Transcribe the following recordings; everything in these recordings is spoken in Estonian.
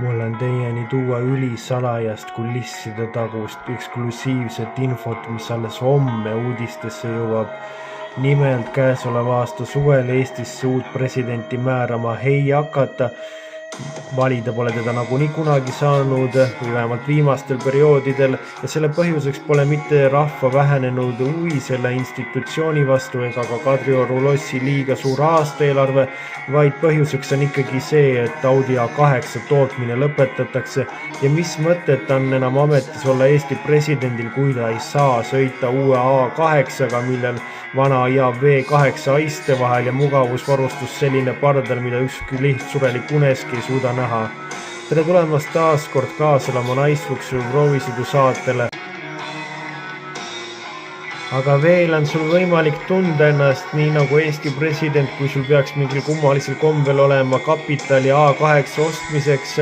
Mul on teieni tuua ülisalajast kulisside tagust eksklusiivset infot, mis alles homme uudistesse jõuab. Nimelt käesoleva aasta suvel Eestisse uut presidenti määrama ei hakata. Valida pole teda nagunii kunagi saanud või vähemalt viimastel perioodidel ja selle põhjuseks pole mitte rahva vähenenud huvi selle institutsiooni vastu ega ka Kadrioru lossi liiga suur aastaeelarve, vaid põhjuseks on ikkagi see, et Audi A8 tootmine lõpetatakse ja mis mõtet on enam ametis olla Eesti presidendil, kui ta ei saa sõita uue A8-ga, millel vana ja V8 aiste vahel ja mugavusvarustus selline pardal, mida ükski lihtsurelik uneski ei suuda näha. Tere tulemast taas kord kaasa oma naisvuksu proovisõidu saatele. Aga veel on sul võimalik tunda ennast nii nagu Eesti president, kui sul peaks mingil kummalisel kombel olema kapitali A8 ostmiseks.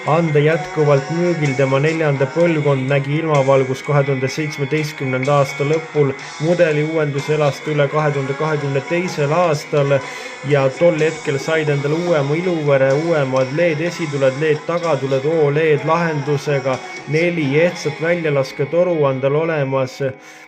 Anda jätkuvalt müügil tema 4. põlvkond nägi ilmavalgus 2017. aasta lõpul, mudeli uuendus elas üle 2022. aastal ja tol hetkel said endale uuema iluvere, uuemad LED-esituled, LED-tagatuled, OLED lahendusega, 4 ehtsat väljalasketoru on tal olemas.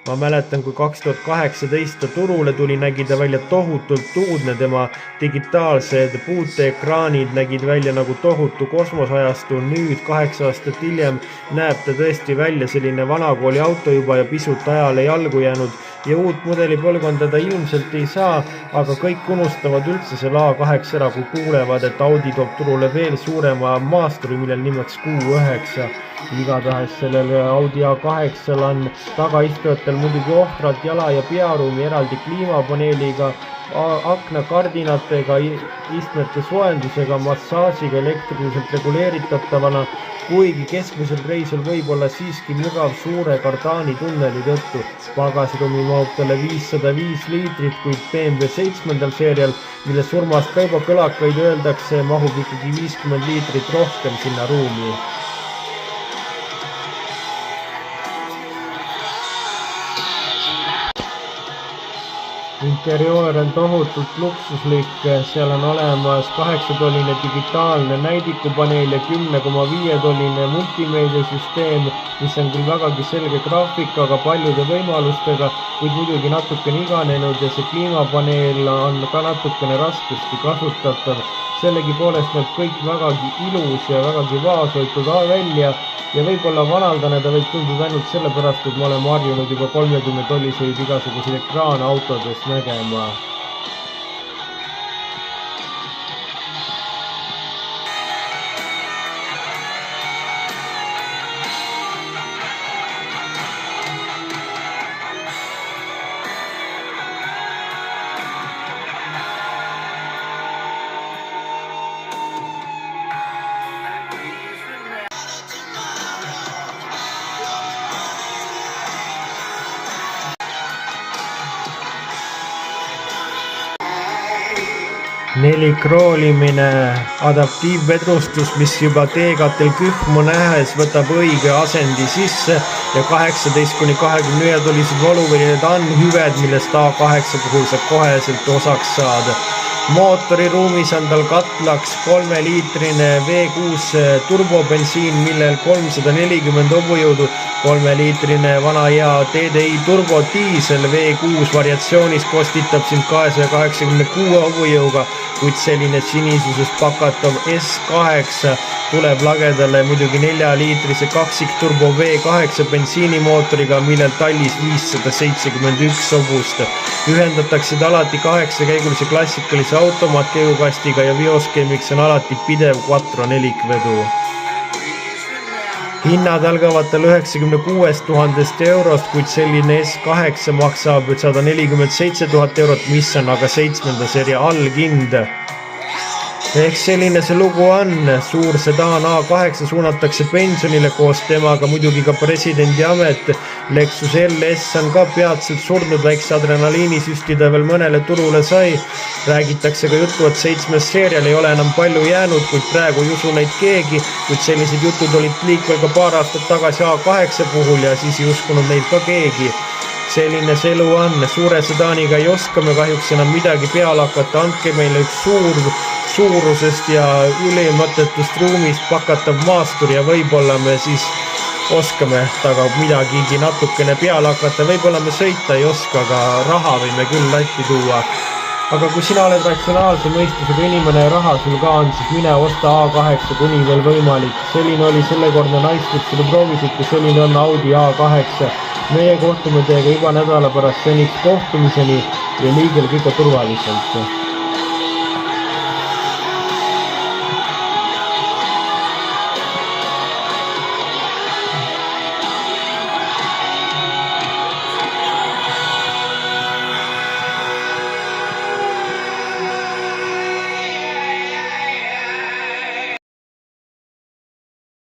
Ma mäletan, kui 2018 ta turule tuli, nägi ta välja tohutult uudne, tema digitaalsed puuteekraanid nägid välja nagu tohutu kosmoseajastu. Nüüd 8 aastat hiljem näeb ta tõesti välja selline vanakooli auto juba ja pisut ajale jalgu jäänud ja uut mudeli põlvkonda ta ilmselt ei saa, aga kõik unustavad üldse selle A8 ära, kui kuulevad, et Audi toob turule veel suurema maasturi, millel nimeks Q9. Igatahes sellel Audi A8 on tagaistujatel muidugi ohtralt jala- ja pearuumi eraldi kliimapaneeliga, aknakardinatega, istmete soojendusega, massaažiga elektriliselt reguleeritatavana, kuigi keskmisel reisil võib olla siiski mugav suure kardaani tunneli tõttu. Pagasruumi mahub talle 505 liitrit, kuid BMW 7. seerial, mille surmast ka juba kõlakaid öeldakse, mahub ikkagi 50 liitrit rohkem sinna ruumi. Interjöör on tohutult luksuslik, seal on olemas 8-tolline digitaalne näidikupaneel ja 10,5-tolline multimeediasüsteem, mis on küll vägagi selge graafikaga, paljude võimalustega, kuid muidugi natukene iganenud ja see kliimapaneel on ka natukene raskesti kasutatav. Sellegipoolest näeb kõik vägagi ilus ja vägagi vaoshoitud välja ja võib-olla vanaldane ta võib tunduda ainult sellepärast, et me oleme harjunud juba 30-tolliseid igasuguseid ekraane autodes nägema. Nelikroolimine, adaptiivvedrustus, mis juba teekatel kühmu nähes võtab õige asendi sisse ja 18–21-tollised valuvälised on hüved, millest A8 puhul saab koheselt osaks saada. Mootoriruumis on tal katlaks 3-liitrine V6 turbobensiin, millel 340 hobujõudu, 3-liitrine vana hea TDI turbodiisel V6 variatsioonis kostitab sind 286 hobujõuga, kuid selline sinisuses pakatav S8 tuleb lagedale muidugi 4-liitrise kaksikturbo V8 bensiinimootoriga, millel tallis 571 hobust. Ühendatakse ta alati 8-käigulise klassikalise automaatkäigukastiga ja veoskeemiks on alati pidev quattro nelikvedu. Hinnad algavad tal 96 000 eurost, kuid selline S8 maksab 147 000 eurot, mis on aga 7. seeria allhind. Ehk selline see lugu on, suur sedaan A8 suunatakse pensionile, koos temaga muidugi ka presidendi amet. Lexus LS on ka peatselt surnud, väikse adrenaliinisüsti ta veel mõnele turule sai. Räägitakse ka juttu, et 7. seerial ei ole enam palju jäänud, kuid praegu ei usu neid keegi, kuid sellised jutud olid liikvel ka paar aastat tagasi A8 puhul ja siis ei uskunud neid ka keegi. Selline see elu on, suure sedaaniga ei oska me kahjuks enam midagi peale hakata, andke meile üks suurusest ja ülimõttetust ruumist pakatav maastur ja võib-olla me siis oskame taga midagigi natukene peale hakata, võib-olla me sõita ei oska, aga raha võime küll latti tuua. Aga kui sina oled ratsionaalse mõistusega inimene ja raha sul ka on, siis mine osta A8 kuni veel võimalik. Selline oli sellekordne naislik, selle proovisite, selline on Audi A8. Meie kohtume teiega juba nädala pärast seniks kohtumiseni ja liigel kõige turvaliselt.